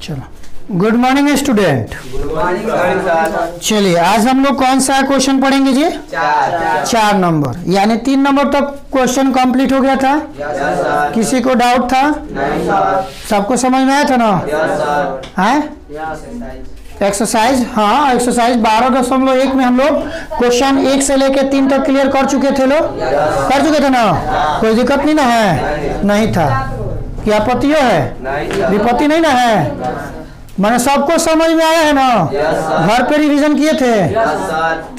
चलो good morning student. Good morning sir. चलिए आज हम लोग कौन सा क्वेश्चन पढ़ेंगे जी? 4 नंबर, यानी 3 नंबर तक क्वेश्चन कंप्लीट हो गया था। Yes sir. किसी को डाउट था? नहीं सर। सबको समझ में आया था ना? Yes sir. है एक्सरसाइज, हाँ एक्सरसाइज 12.1 में हम लोग क्वेश्चन 1 से लेकर 3 तक क्लियर कर चुके थे लोग। कर चुके थे ना? कोई दिक्कत नहीं ना है? नहीं था। क्या आपत्तियों है? विपत्ति नहीं ना है? मैंने सबको समझ में आया है ना? घर पे रिवीजन किए थे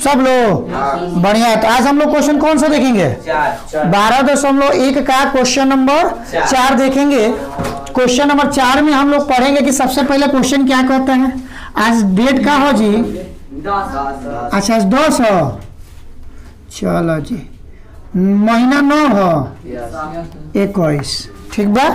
सब लोग? बढ़िया है। तो आज हम लोग क्वेश्चन कौन सा देखेंगे? 12.1 का क्वेश्चन नंबर 4 देखेंगे। क्वेश्चन नंबर 4 में हम लोग पढ़ेंगे कि सबसे पहले क्वेश्चन क्या कहता है। आज डेट का हो जी? 10। अच्छा 10 हो। चलो जी, महीना 9 हो, 21। ठीक बा?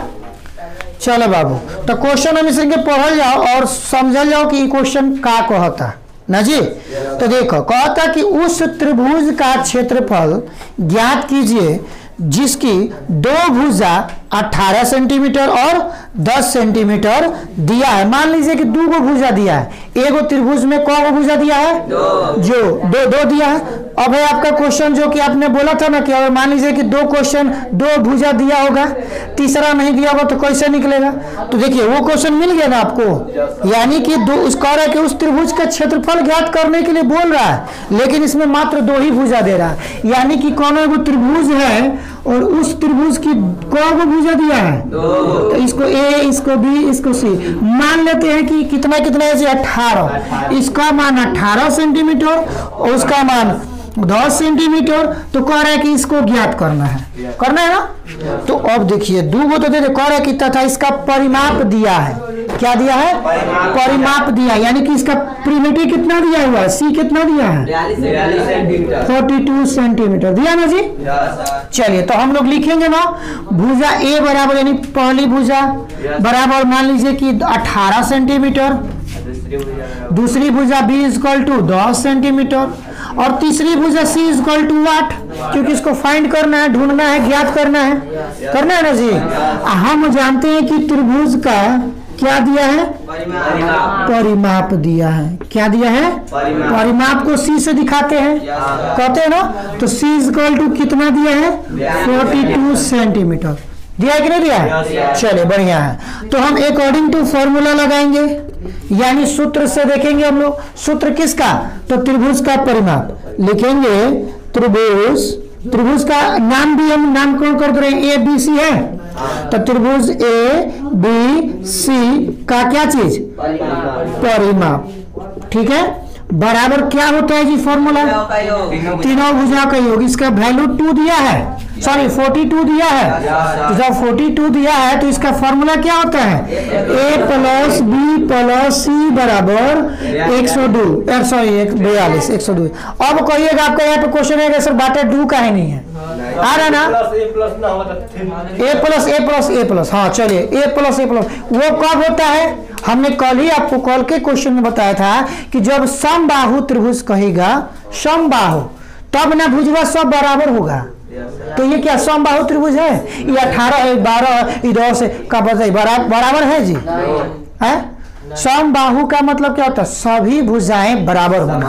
चलो बाबू, तो क्वेश्चन हम इसके पढ़ल जाओ और समझल जाओ कि क्वेश्चन का कहता ना जी। तो देखो कहता कि उस त्रिभुज का क्षेत्रफल ज्ञात कीजिए जिसकी 2 भुजा 18 सेंटीमीटर और 10 सेंटीमीटर दिया है। मान लीजिए कि 2 भुजा दिया है। एगो त्रिभुज में कौन भुजा दिया है? जो दो दिया है। अब है आपका क्वेश्चन जो कि आपने बोला था ना कि अगर मान लीजिए कि 2 भुजा दिया होगा, तीसरा नहीं दिया होगा तो कैसे निकलेगा? तो देखिए वो क्वेश्चन मिल गया ना आपको। यानी कि कि उस त्रिभुज का क्षेत्रफल ज्ञात करने के लिए बोल रहा है, लेकिन इसमें मात्र 2 ही भुजा दे रहा है। यानी कि कौन एगो त्रिभुज है और उस त्रिभुज की कौन भुजा दिया है? तो इसको ए, इसको बी, इसको सी मान लेते हैं कि कितना है जी? 18। इसका मान 18 सेंटीमीटर और उसका मान 10 सेंटीमीटर। तो कह रहा है कि इसको ज्ञात करना है ना? तो अब देखिए 2 को तो दे कह रहा है कि तथा इसका परिमाप दिया है। क्या दिया है? परिमाप दिया, यानी कि इसका प्रीमिटी कितना दिया हुआ है? सी कितना दिया है? 42 सेंटीमीटर दिया ना जी। चलिए तो हम लोग लिखेंगे ना, भुजा ए बराबर, यानी पहली भुजा बराबर मान लीजिए कि 18 सेंटीमीटर, दूसरी भुजा बी इक्वल टू 10 सेंटीमीटर और तीसरी भुजा सी इक्वल टू 8, क्योंकि इसको फाइंड करना है, ढूंढना है, ज्ञात करना है ना जी। हम जानते हैं कि त्रिभुज का क्या दिया है? परिमाप दिया है। क्या दिया है? परिमाप को सी से दिखाते हैं, कहते हैं ना। तो सी इक्वल टू कितना दिया है? 42 सेंटीमीटर दिया है कि नहीं दिया है? चलिए बढ़िया है। तो हम अकॉर्डिंग टू फॉर्मूला लगाएंगे, यानी सूत्र से देखेंगे हम लोग। सूत्र किसका? तो त्रिभुज का परिमाप लिखेंगे। त्रिभुज का नाम भी हम नामकरण कर दे रहे हैं, ए बी सी है। तो त्रिभुज ए बी सी का क्या चीज? परिमाप। ठीक है, बराबर क्या होता है जी? फॉर्मूला तीनों भुजा का योग। इसका वैल्यू 2 दिया है, सॉरी 42 दिया है। तो जब 42 दिया है तो इसका फॉर्मूला क्या होता है? a प्लस बी प्लस सी बराबर 102, सॉरी 42, 102। अब कहिएगा आपका यहाँ पे क्वेश्चन है सर बाटा 2 का ही नहीं है, आ रहा ना? ए प्लस, हाँ चलिए a प्लस वो कब होता है? हमने कल ही आपको कल के क्वेश्चन में बताया था कि जब समबाहु त्रिभुज कहेगा, समबाहु, तब ना भुजवा सब बराबर होगा। तो ये क्या समबाहु त्रिभुज है? ये 18 है, 12 है, इधर से का बराबर है जी? है? समबाहु का मतलब क्या होता है? सभी भुजाएं बराबर होना।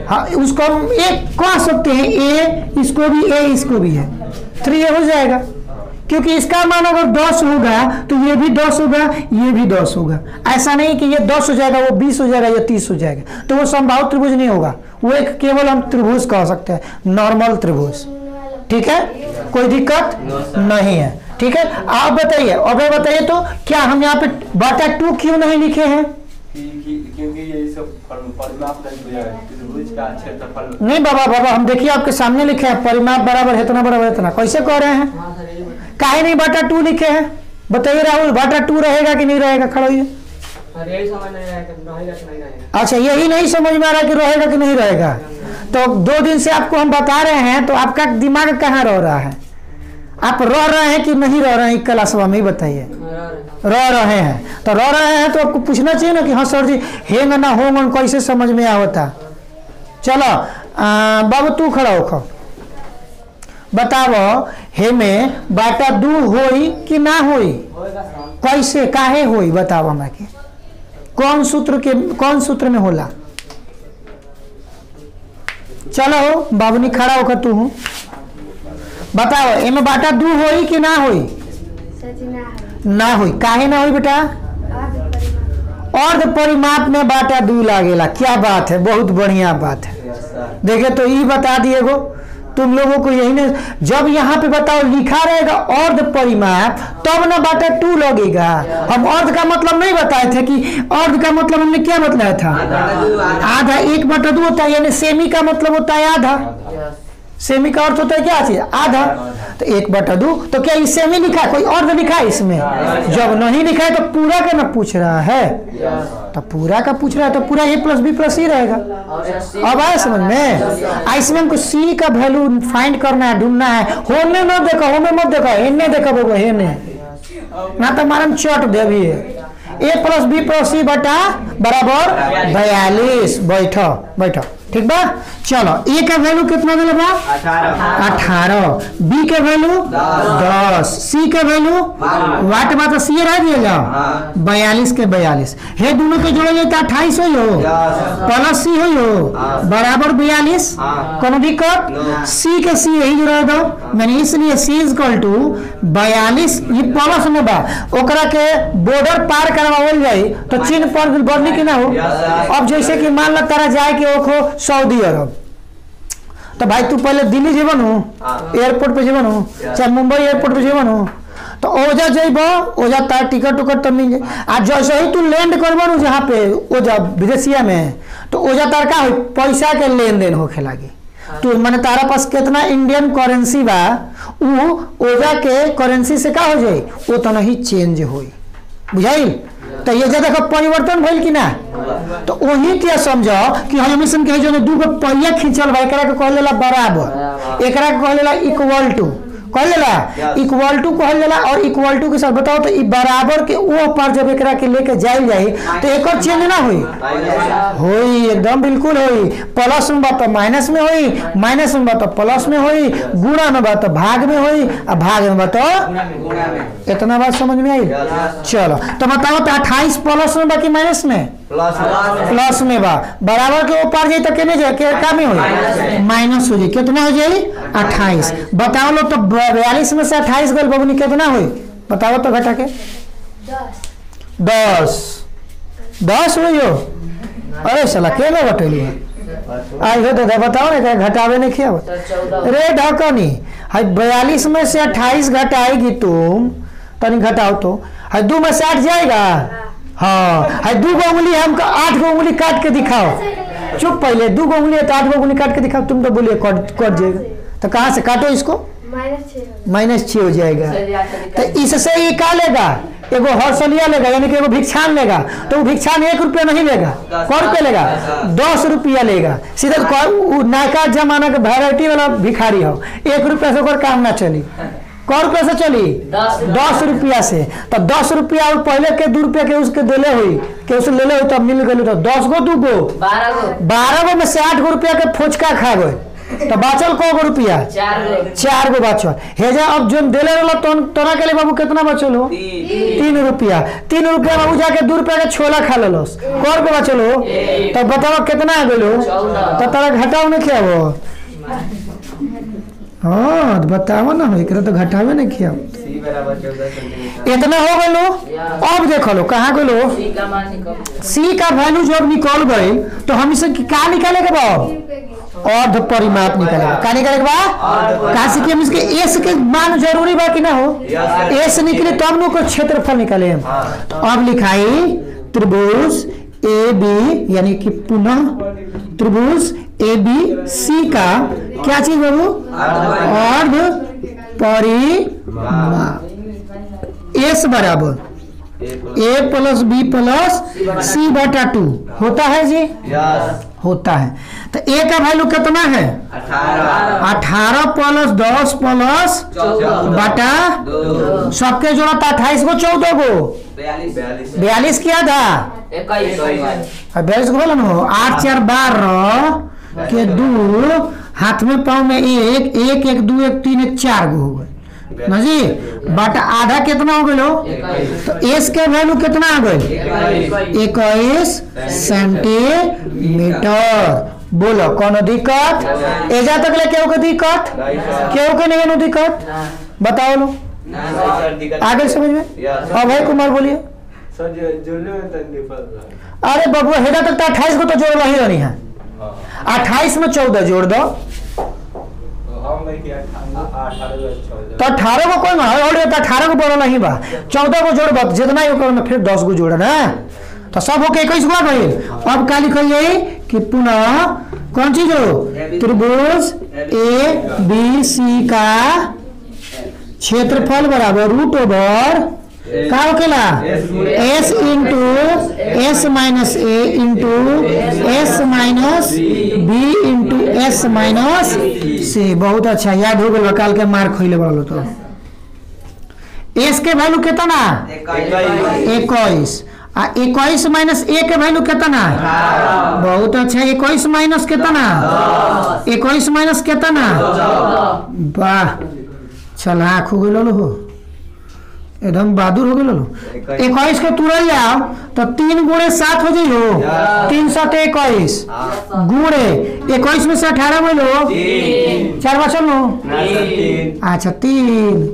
हाँ, उसको हम एक कह सकते हैं, ए इसको भी, ए इसको भी है, 3a हो जाएगा। क्योंकि इसका मान अगर 10 होगा तो ये भी 10 होगा, ये भी 10 होगा। ऐसा नहीं कि ये 10 हो जाएगा, वो 20 हो जाएगा, या 30 हो जाएगा। तो वो समबाहु त्रिभुज नहीं होगा, वो एक केवल हम त्रिभुज कह सकते हैं, नॉर्मल त्रिभुज। ठीक है, कोई दिक्कत नहीं है। ठीक है, आप बताइए, अब बताइए तो क्या हम यहाँ पे बाटा 2 क्यों नहीं लिखे हैं? क्योंकि ये सब परिमाप नहीं बाबा, हम देखिए आपके सामने लिखे हैं परिमाप बराबर है इतना, बराबर इतना। कैसे कह रहे हैं? काहे नहीं बाटा 2 लिखे हैं? बताइए राहुल, बाटा 2 रहेगा कि नहीं रहेगा? खड़ा होइए। अच्छा, यही नहीं समझ में आ रहा कि रहेगा कि नहीं रहेगा। तो 2 दिन से आपको हम बता रहे हैं, तो आपका दिमाग कहाँ रह रहा है? आप रह रहे हैं कि नहीं रह रहे हैं? क्लास में ही बताइए। रह रहे हैं। तो रह रहे हैं तो आपको पूछना चाहिए ना कि हाँ सर जी हेंग ना होंग कैसे समझ में आवता। चलो बाबू तू खड़ा हो, बताओ हे में बाटा 2 होई कि ना होई? कैसे काहे होई बताओ हमरा के। कौन सूत्र में होला? चलो बाबूनी खड़ा होकर तू हूँ बताओ, एमे बाटा 2 होई कि ना होई? ना होई। काहे ना होई बेटा? अर्ध परिमाप में बाटा 2 लागेला। क्या बात है, बहुत बढ़िया बात है। देखे तो ये बता दिए गो तुम लोगों को, यही ना जब यहाँ पे बताओ लिखा रहेगा अर्ध परिमाप तब ना बाटा 2 लगेगा। हम अर्ध का मतलब नहीं बताए थे कि अर्ध का मतलब हमने क्या बताया था? आधा। 1/2 होता है, यानी सेमी का मतलब होता है आधा। सेमी का अर्थ होता है क्या चीज? आधा। तो 1/2 तो क्या इस सेमी लिखा है? कोई अर्ध लिखा है इसमें? जब नहीं लिखा है तो पूरा का ना पूछ रहा है, तो पूरा का पूछ रहा है तो पूरा a + b + c रहेगा। अब आए समझ में? इसमें हमको c का वैल्यू फाइंड करना है, ढूंढना है। होने मत देखो, होने मत देखो, हेने देखो बोगो, हेने ना तो मारम चट दे भी a + b + c बटा बराबर 42। बैठो बैठो, ठीक बा। चलो a का वैल्यू कितना दिला बा? 18। b का वैल्यू 10। c का वैल्यू वाट बात सी रह दिएगा 42 के 42। हे दोनों के जोड़े तो 28 हो प्लस c हो बराबर 42। कोनो दिक्कत? c के c यही जोड़ा दो, मैंने इसलिए c = 42। ये प्लस में बा, ओकरा के बॉर्डर पार करवावल जाए तो चिन्ह पर बदली के ना हो। अब जैसे कि मान ला तारा जाए के ओखो सऊदी अरब, तो भाई तू पहले दिल्ली जेबन हो, एयरपोर्ट पे जेबन हो, चाहे मुंबई एयरपोर्ट पे जेबन हो, तो ओजा जेब, ओजा तार टिकट उकट तो मिल जाए। आ जैसे ही तू लैंड करबन जहाँ पे ओजा विदेशिया में, तो ओजा तार का हो पैसा के लेन देन होखे लागी। तो मैंने तारा पास कितना इंडियन करेंसी बा, उ ओजा के करेंसी से का हो जाए, वो तो नहीं चेंज होई। बुझाई? तो ये जो देखो परिवर्तन भइल कि ना, तो वही क्या समझो कि हमेशन के जो 2 गो पहिया खींचल बा, एकरा के कहलेला बराबर, एकरा के कहलेला इक्वल टू, कहलेला इक्वल टू कहलेला। और इक्वल टू के साथ बताओ तो बराबर के वो पर जब एकरा के लेके जाइल जाए तो एक और चेंज ना होई? होई, एकदम बिल्कुल होई। प्लस में बात तो माइनस में होई, माइनस में बात तो प्लस में होई, गुणा में बात तो भाग में होई, और भाग में बात तो। इतना बात समझ में आई? चलो तो बताओ तो 28 प्लस में बाकी माइनस में? प्लस में बा। बराबर के ऊपर जाए तो केने जाए, क्या में होई? माइनस हो जाए। कितना हो जाए? 28। बताओ लो तो 42 में से 28 गल बबुनी कितना हुई? बताओ तो घटा के। 10 हुई हो। अरे साला के ना बटेली आई हो दादा, बताओ ना क्या घटावे नहीं किया? रे ढकनी, हाई 42 में से 28 घटाएगी तुम, तनी घटाओ तो। हाई 2 में से 8 जाएगा। हाँ, हाई 2 गो उंगली हमको 8 गो उंगली काट के दिखाओ। चुप, पहले 2 गो उंगली है तो 8 गो उंगली काट के दिखाओ। तुम तो बोलिए कट जाएगा, तो कहाँ से काटो इसको? -6 हो जाएगा। तो इससे ये क्या लेगा? एगो हर्सलिया लेगा, यानी कि एगो भिक्षान लेगा। तो वो भिक्षान 1 रुपया नहीं लेगा, कौ रुपया लेगा? 10 रुपया लेगा। सीधा नया जमाना के वैरायटी वाला भिखारी हो, 1 रुपया से ओकर काम ना चली। कौ रुपया से चली? 10 रुपया से। तो 10 रुपया और पहले के 2 रुपया के उसके दिले हुई, के उसे ले ले तो मिल गए। तो 10 गो 2 गो 12 गो में से 8 गो रुपया के फोचका खा गए, तो बाचल को गो रुपया? 4 गो बाचल। हेजा अब जो दिले वाला तोरा के लिए बाबू कितना बचल हो? 3 रुपया। 3 रुपया बाबू जाके 2 रुपया के छोला खा लेलोस, कौ रुपया बचल हो? तो बताओ कितना आ गए? तो तारा घटाओ नहीं क्या हो? हाँ बताओ ना, तो घटावे नहीं किया। इतना हो गलो। अब देखो लो कहाँ गलो, सी का वैल्यू जब निकल गए तो हम इसे क्या निकाले के बाद? अर्ध परिमाप निकालेगा। क्या निकालेगा बा? कहाँ से कि हम इसके एस के मान जरूरी बा कि ना हो? एस निकले तो हम लोग को क्षेत्रफल निकाले हम। तो अब लिखाई त्रिभुज ए बी, यानी कि पुनः त्रिभुज ए बी सी का क्या चीज बाबू? अर्ध परिमाप। एस बराबर a + b + c बटा 2 होता है जी? होता है। तो a का वैल्यू कितना है? 18 + 10 + बटा सबके जोड़ा था 28 को 14 गो 42 किया था 42 को बोला ना। 8 4 12 के 2 हाथ में पाँव में 1 1 1 2 1 3 1 4 गो हो गए। ना जी, बटा आधा कितना हो गए? तो एस के वैल्यू कितना आ गए? 21 सेंटीमीटर। बोलो कौन दिक्कत? एजा तक ले केहू के दिक्कत? केहू के नहीं दिक्कत? बताओ लो आगे समझ में। हाँ भाई कुमार बोलिए। अरे बबुआ हेदा तक तो 28 को तो जोड़ ही रही है। 28 में 14 जोड़ दो तो 18 को कोई और 18 को बोलो नहीं बा, 14 को जोड़ बा जितना ही में फिर 10 को जोड़ ना, तो सब होके 21 हुआ भाई। अब क्या लिखल जाए कि पुनः कौन चीज हो? त्रिभुज ABC का क्षेत्रफल बराबर √/, का होकेला S into S minus A into S minus B into S minus C। बहुत अच्छा याद हो गया, काल के मार्क खोले वालो। तो S के वैल्यू कितना? 21। 21 माइनस A के वैल्यू कितना? बहुत अच्छा। 21 माइनस कितना? 21 माइनस कितना? वाह चला आँख हो गए हो, एकदम बहादुर हो गए लो। 21 को तुरंत जाओ तो 3 गुणे 7 हो जाइयो, 3 7 21 गुणे 21 में से 18 में लो 4 बचल लो। अच्छा 3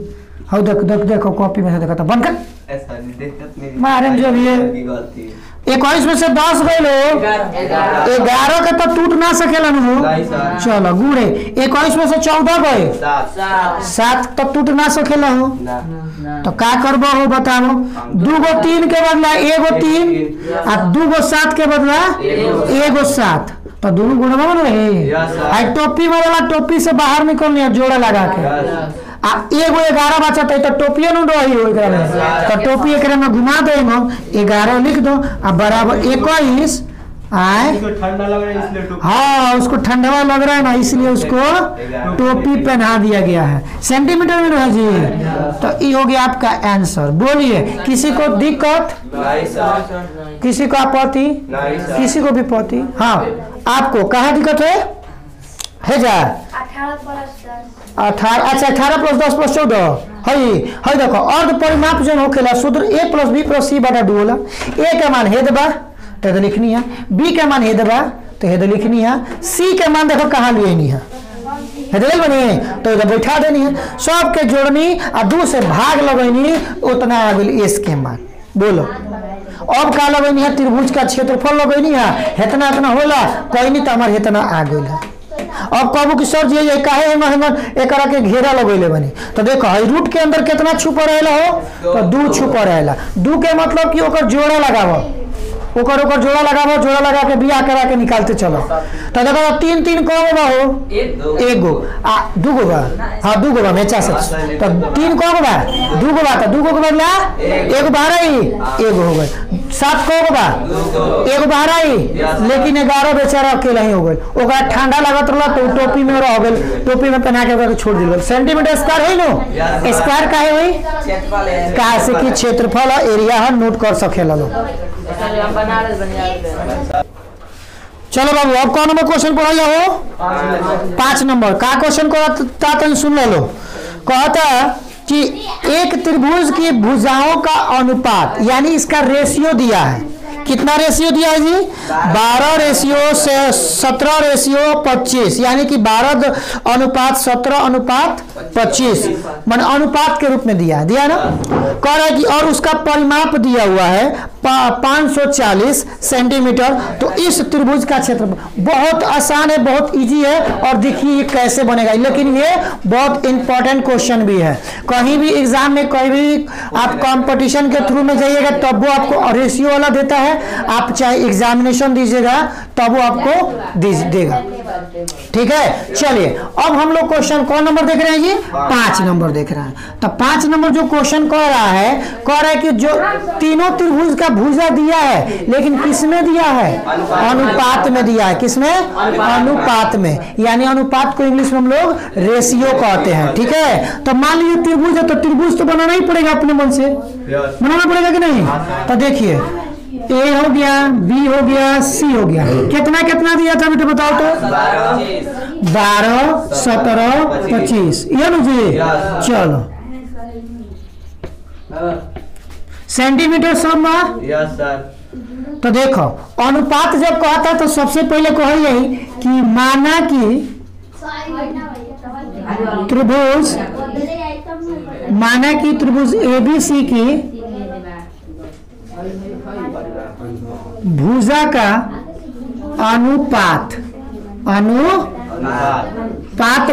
हो देखो कॉपी में से देखा था बंद कर मारे जो भी है। 21 में से 10 गए लो 11 के तो टूट ना सकेला हो। चलो गुणे 21 में से 14 गए 7 तो टूट ना सकेला हो। तो का करबो हो बताओ? 2 गो 3 के बदला 1 गो 3 और 2 गो 7 के बदला 1 गो 7 तो दोनों गुणवा में रहे। आई टोपी वाला टोपी से बाहर निकलनी है जोड़ा लगा के। आ 1 गो 11 बचत है तो टोपिए न रही हो एकरा में, तो टोपी एकरा में घुमा दो 11 लिख दो अब बराबर 21 आए। ठंडा लग रहा है इसलिए हाँ उसको ठंडवा लग रहा है ना, इसलिए उसको टोपी पहना दिया गया है। सेंटीमीटर में रहा जी। तो ये हो गया आपका आंसर। बोलिए किसी को दिक्कत? किसी को आपत्ति? किसी को विपत्ति? हाँ आपको कहाँ दिक्कत है जा? 18 अच्छा 18 + 10 + 14 है देखो अर्ध परिमाप जो होखेला सूत्र A + B + C बटा 2 होला। A का मान हे देबा तो लिखनी है, B का मान हे देबा तो हे लिखनी है, C का मान देखो कहाँ लिए नहीं है बनी तो इधर बैठा देनी है। सब के जोड़नी और 2 से भाग लगनी उतना आ गई S के मान। बोलो अब का लगनी है? त्रिभुज का क्षेत्रफल लगनी है, इतना इतना होला कोई नहीं तो हमारे इतना आ गई है। अब कहबू कि सर जी ये काहे हम एकरा के घेरा लगैले बनी? तो देखो रूट के अंदर कितना छुपा रहेला हो? तो 2 छुपा रहेला। 2 के मतलब कि ओकर जोड़ा लगावो, ओकर जोड़ा लगावो, जोड़ा लगा के बियाह करा के निकालते चलो। तो देखो 3 3 कौन बा हो? 1 गो आ 2 गो बा। हाँ 2 गो बा मेचा से तो 3 कौन बा? 2 गो बा। तो 2 गो के बदला 1 बाहर आई 1 हो गए। 7 कौन बा? 1 बाहर आई लेकिन 11 बेचारा अकेला ही हो गए। ओकरा ठंडा लागत रहला तो टोपी में रह गए, टोपी में पहना के ओकरा छोड़ दिल। सेंटीमीटर स्क्वायर है नो स्क्वायर काहे होई? काहे से कि क्षेत्रफल एरिया है नोट कर सकेला लोग। चलो बाबू अब कौन नंबर क्वेश्चन पढ़ा जाओ? 5 नंबर का क्वेश्चन को सुन लो। कहता कि एक त्रिभुज की भुजाओं का अनुपात यानी इसका रेशियो दिया है। कितना रेशियो दिया है जी? 12:17:25 यानी कि 12:17:25 मान अनुपात के रूप में दिया है ना। कह रहा है कि और उसका परिमाप दिया हुआ है 540 सेंटीमीटर। तो इस त्रिभुज का क्षेत्र बहुत आसान है, बहुत इजी है और देखिए ये कैसे बनेगा। लेकिन ये बहुत इंपॉर्टेंट क्वेश्चन भी है। कहीं भी एग्जाम में कहीं भी आप कंपटीशन के थ्रू में जाइएगा तब वो आपको रेशियो वाला देता है, आप चाहे एग्जामिनेशन दीजिएगा तब वो आपको देगा। ठीक है चलिए अब हम लोग क्वेश्चन कौन नंबर देख रहे हैं जी? 5 नंबर देख रहे हैं। तो 5 नंबर जो क्वेश्चन कह रहा है कि जो तीनों त्रिभुज का भुजा दिया है लेकिन किसमें दिया है? अनुपात में दिया है। किसमें? अनुपात में। यानी अनुपात को इंग्लिश में हम लोग रेशियो कहते हैं। ठीक है तो मान लीजिए त्रिभुज है तो त्रिभुज तो बनाना ही पड़ेगा, अपने मन से बनाना पड़ेगा कि नहीं? तो देखिए A हो गया, B हो गया, C हो गया। कितना कितना दिया था बेटे बताओ तो? 12, 17, 25 ये ना जी। चलो सेंटीमीटर सब में। Yes sir. तो देखो अनुपात जब कहता तो सबसे पहले कह यही कि माना कि त्रिभुज ABC की भुजा का अनुपात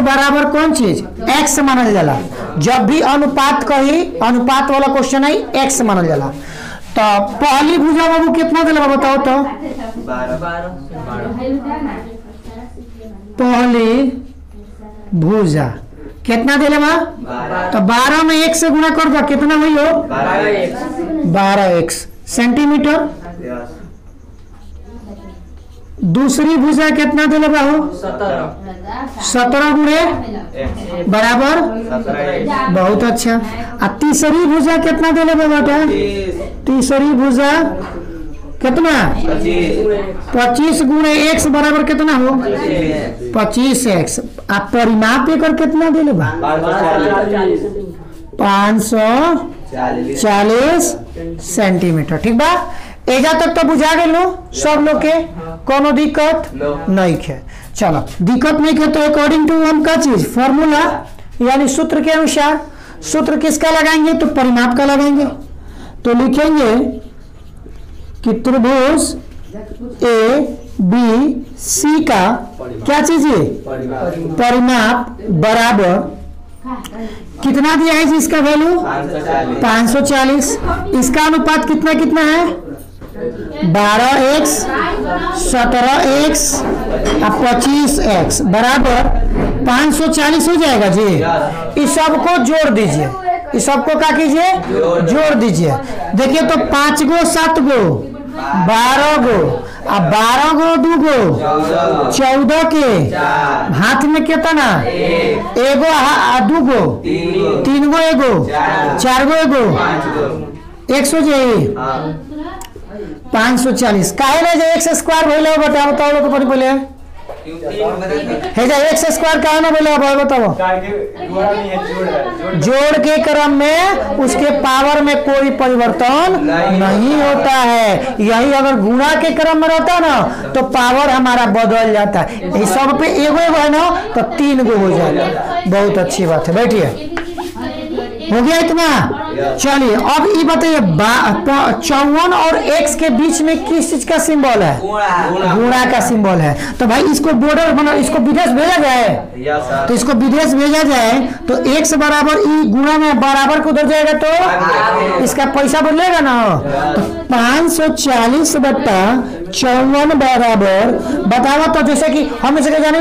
बराबर कौन चीज x मानल जाला। जब भी अनुपात कही अनुपात वाला क्वेश्चन है x मानल जाला। तो पहली भुजा बाबू कितना दिला बताओ तो। 12। पहली भुजा कितना दिले बा। तो 12 में 1 से गुणा कर दो कितना हुई हो 12x सेंटीमीटर। दूसरी भुजा कितना दिले बा हो 17 गुणे बराबर। बहुत अच्छा। और तीसरी भुजा कितना दिले बा बेटा। तीसरी भुजा कितना 25 गुणे x बराबर कितना हो 25x। आप परिमाप एकर कितना दिले बा 540 सेंटीमीटर। ठीक बा एजा तक तो बुझा गए लो सब लोग के कोनो दिक्कत नहीं है। चलो दिक्कत नहीं है तो अकॉर्डिंग टू हम का चीज फॉर्मूला यानी सूत्र के अनुसार सूत्र किसका लगाएंगे तो परिमाप का लगाएंगे। तो लिखेंगे कि त्रिभुज ABC का क्या चीज है परिमाप बराबर कितना दिया है जी इसका वैल्यू 540। इसका अनुपात कितना कितना है 12x 17x और 25x बराबर 540 हो जाएगा जी। इस सबको जोड़ दीजिए इस सबको क्या कीजिए जोड़ दीजिए। देखिए तो 5 गो 7 गो 12 गो अब 12 गो 2 गो 14 के हाथ में कितना एगो 2 गो 3 गो एगो 4 गो एगो 100 जे 540 काहे ना जे x स्क्वायर भइले बताओ तो पहले है जा x स्क्वायर काहे ना बोले बताओ। जोड़ के क्रम में उसके पावर में कोई परिवर्तन नहीं होता है। यही अगर गुणा के क्रम में रहता ना तो पावर हमारा बदल जाता है। इस सब पे एगो एगो है ना तो 3 गो हो जाएगा। बहुत अच्छी बात है बैठिए हो गया इतना। चलिए अब ये बताइए 54 और x के बीच में किस चीज का सिंबल है गुणा का सिंबल है। तो भाई इसको बॉर्डर बना इसको विदेश भेजा जाए तो इसको विदेश भेजा जाए तो x बराबर ई गुणा में बराबर को उधर जाएगा तो इसका पैसा बदलेगा ना। तो 540 बटा 54 बराबर बताओ तो जैसे कि हम इसे जाने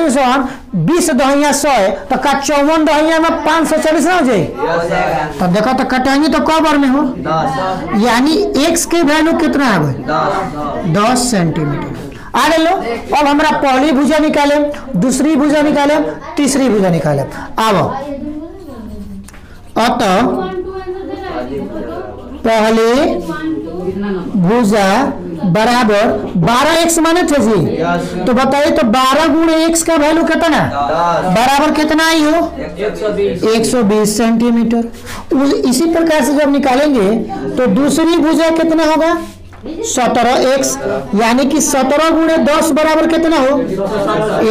20 दहिया 100 तो का 54 दहिया में 540 ना हो जाए। तो देखो तो कटाएंगे तो कब बार में हो यानी x के वैल्यू कितना है 10 सेंटीमीटर। आगे लो अब हमारा पहली भुजा निकाले दूसरी भुजा निकाले तीसरी भुजा निकाले। अब अतः पहले भुजा बराबर 12x माने थे जी। तो बताइए तो 12 गुणे x का वैल्यू कितना बराबर कितना आई हो 120 सेंटीमीटर। इसी प्रकार से जब निकालेंगे तो दूसरी भुजा कितना होगा 17x यानी कि 17 गुणे 10 बराबर कितना हो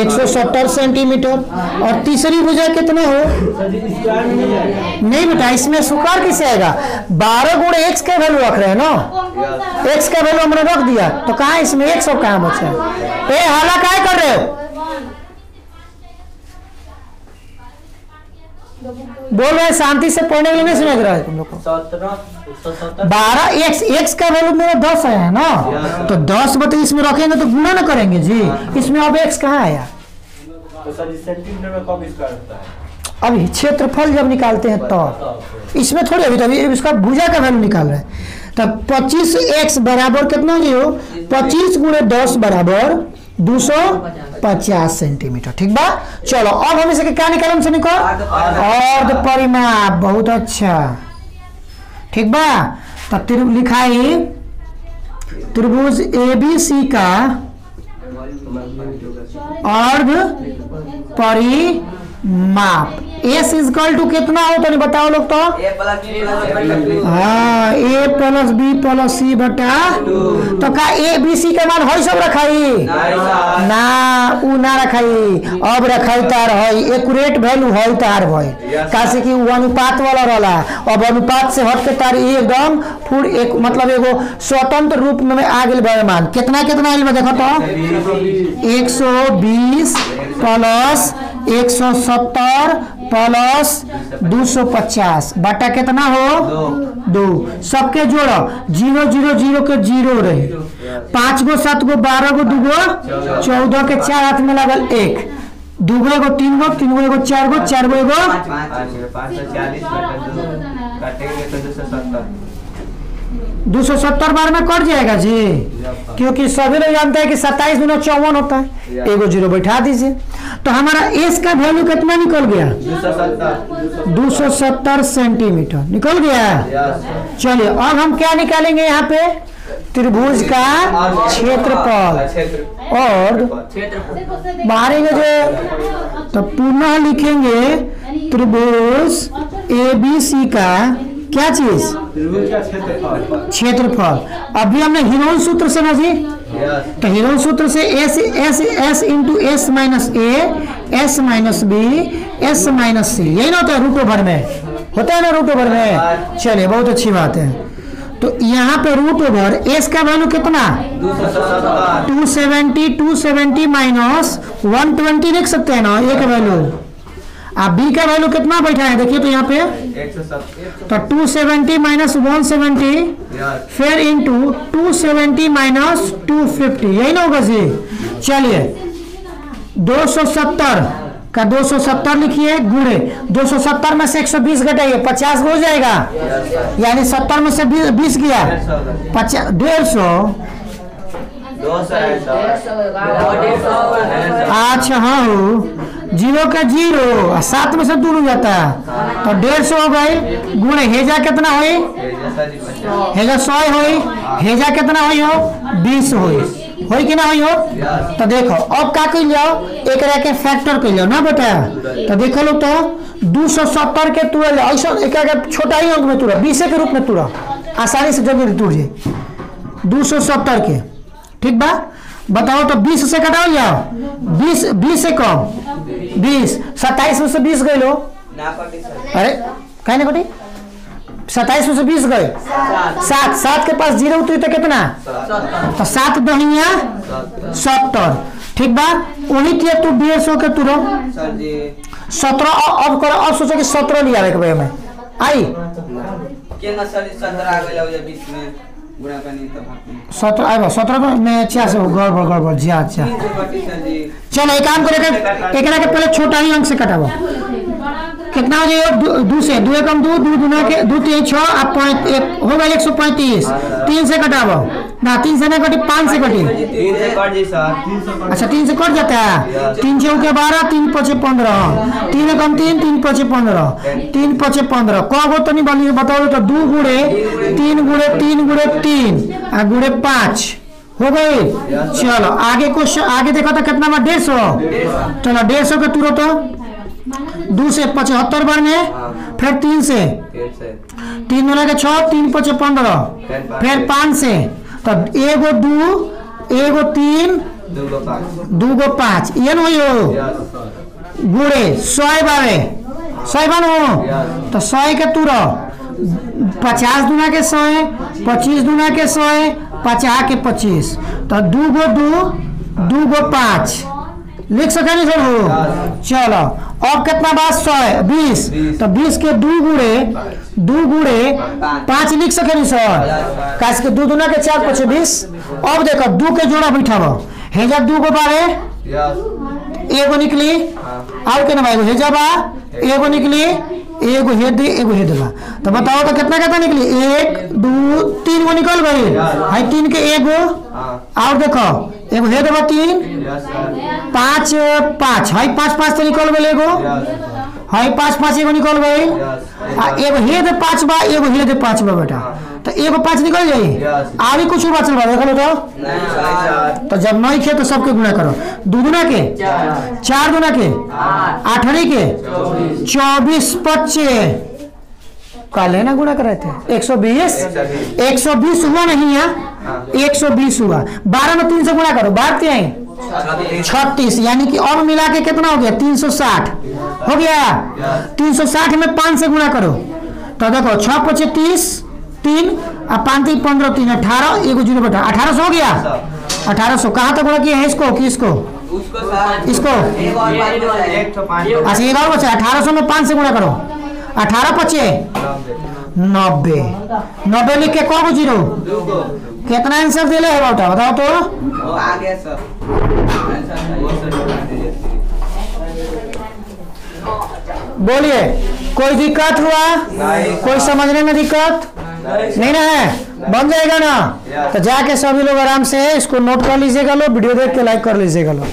170 सेंटीमीटर। और तीसरी भुजा कितना हो नहीं बेटा इसमें सुकार किसे आएगा 12 गुणे x का वैल्यू रख रहे हैं ना x का वैल्यू हमने रख दिया तो कहाँ इसमें x और कहाँ बचा है हाला काय कर रहे हो बोल रहे शांति से पढ़ने के लिए नहीं समझ रहा है तुम लोग को 12 x का वैल्यू मेरा 10 है ना तो 10 बटे इसमें रखेंगे तो गुणा ना करेंगे जी इसमें अब x कहाँ आया तो सर सेंटीमीटर में कब इसका होता है अभी क्षेत्रफल जब निकालते हैं तो इसमें थोड़ी अभी तभी इसका भुजा का वैल्यू निकाल रहे हैं। तब 25x बराबर कितना हो 25 गुणे 10 बराबर 250 सेंटीमीटर। ठीक बा चलो अब हम इसे क्या निकालें से निकाल अर्ध परिमाप। बहुत अच्छा ठीक बा तब लिखाई त्रिभुज ABC का अर्ध परिमाप माप। एस इजकल टू कितना हो तो नहीं बताओ लोग तो। ए प्लस बी प्लस हाँ ए प्लस बी प्लस सी बटा तो का ए बी सी के मान हो सब रखाई ना उ ना रखाई अब रखाई तार है एक्यूरेट वैल्यू है तार भाई कासे कि वो अनुपात वाला रहला अब अनुपात से हट के तार एकदम फुल एक मतलब एगो स्वतंत्र रूप में आ गेल बा मान कितना कितना आइल बा देखो तो 120 प्लस 170 प्लस 250 बटा कितना हो 2 सबके जोड़ो 0 0 0 के 0 रही 5 गो 7 गो 12 गो 2 गो 14 के 4 हाथ में लगल 1 2 गो एगो 3 गो 3 गो एगो 4 गो 4 गो एगो 540 काटेंगे तो 270 270 बार में कट जाएगा जी क्योंकि सभी लोग जानते हैं कि 27 गुना 54 होता है एगो जीरो बैठा दीजिए तो हमारा एस का वैल्यू कितना निकल गया 270 सेंटीमीटर निकल गया। चलिए अब हम क्या निकालेंगे यहाँ पे त्रिभुज का क्षेत्रफल और मारेंगे जो तो पुनः लिखेंगे त्रिभुज ABC का क्या चीज क्षेत्रफल। अभी हमने हिरोन सूत्र से ना जी तो हिरोन सूत्र से S S S into S minus A S minus B S minus C यही ना होता है रूट ओवर में होता है ना रूट ओवर में। चलिए बहुत अच्छी बात है तो यहाँ पे रूट ओवर एस का वैल्यू कितना 270 माइनस 120 लिख सकते हैं ना एक वैल्यू। आप बी का वैल्यू कितना बैठा है देखिए तो यहाँ पे तो 270 माइनस 170 फिर इंटू 270 माइनस 250 यही ना होगा जी। चलिए 270 का 270 लिखिए गुणे 270 में से 120 घटाइए 50 हो जाएगा यानी 70 में से 20 गया 150 अच्छा हाँ 0 का 0 7 में से दूर हो जाता है तो 150 हो गई गुणे हेजा कितना हुई हेजा 100 हुई हेजा कितना हुई हो 20 हुई कि ना हुई हो। तो देखो अब क्या कर जाओ एक के फैक्टर कर जाओ ना बेटा तो देखो लो तो 270 के तुरा ऐसा एक छोटा ही अंक में तुरा 20 के रूप में तुरा आसानी से जगह तुर जाए 270 के ठीक बा बताओ तो 20 से कटाओ जाओ 20 से कम 20 27 में से 20 गए लो अरे कहीं ना कटी 27 में से 20 गए 7 के पास 0 उतरी तो कितना तो 7 दहिया 70 ठीक बा उन्हीं के तू 150 के तुरो 17 अब करो अब सोचो कि 17 लिया के भाई में आई के न 17 आ गया 20 में 17 में 86 गड़बड़ जी अच्छा चलो एक काम करेगा एक के पहले छोटा ही अंक से कटाओ कितना हो जाएगा 2 से 2 एकम 2 2 दुना के 2 3 6 आप हो गया 135 3 से कटाओ ना 3 से ना कटी 5 से कटी 3 से कट जी सर अच्छा 3 से कट जाता है 3 6 के 12 3 5 15 3 एकम 3 3 5 15 3 5 15 कब तो नहीं बनी बताओ तो 2 गुणे 3 गुणे 3 गुणे 3 और गुणे 5 हो गई। चलो आगे क्वेश्चन आगे देखो तो कितना में 150 चलो 150 के तुरंत 2 से 75 बार में फिर 3 से 3 गुना के 6 3 5 15 फिर 5 से तो एगो 2 एगो 3 2 गो 5 ये नहीं हो गुड़े 100 बारे 100 बार तो 100 के तुरा 50 दुना के 100 25 दुना के 100 50 के 25 तो 2 गो 5 लिख सके नहीं सर हो। चलो अब कितना बात 120 तो 20 के 2 गुणे 5 लिख सके नहीं सर काश के 2 दुना के 4 5 20 अब देखो 2 के जोड़ा बैठाबो हेजा 2 गो बारे एगो निकली और के ना भाई हेजा बा एगो निकली एगो हेड बा तो बताओ तो कितना कितना निकली 1 2 3 गो निकल गई है 3 के एगो और देखो एगो हेड बा 3 5 5 है 5 5 तो निकल गए एगो हाँ ये 5 5 एगो निकल गई एगो हेद 5 बा एगो हेद 5 बा बेटा तो एगो 5 निकल जाई आगे कुछ बचल बा देख लो तो जब नहीं खे तो सबके गुणा करो 2 गुना के 4 गुना के 8 के 24 25 काले ना गुणा कराए थे 120 हुआ नहीं है 120 हुआ 12 में 3 से गुणा करो 36 यानी कि अब मिला के कितना हो गया 360 हो गया 360 में 5 से गुणा करो तो देखो 6 25 30 3 और 5 3 15 3 18 एगो 0 बेटा 1800 हो गया 1800 कहाँ तक गुणा किया है इसको किसको इसको अच्छा एक और बचा 1800 में 5 से गुणा करो 18 25 90 लिख के कौन जीरो कितना आंसर दिले है बेटा बताओ तो आ गया सर बोलिए कोई दिक्कत हुआ कोई समझने में दिक्कत नहीं ना है बन जाएगा ना तो जाके सभी लोग आराम से इसको नोट कर लीजिएगा लो वीडियो देख के लाइक कर लीजिएगा लो।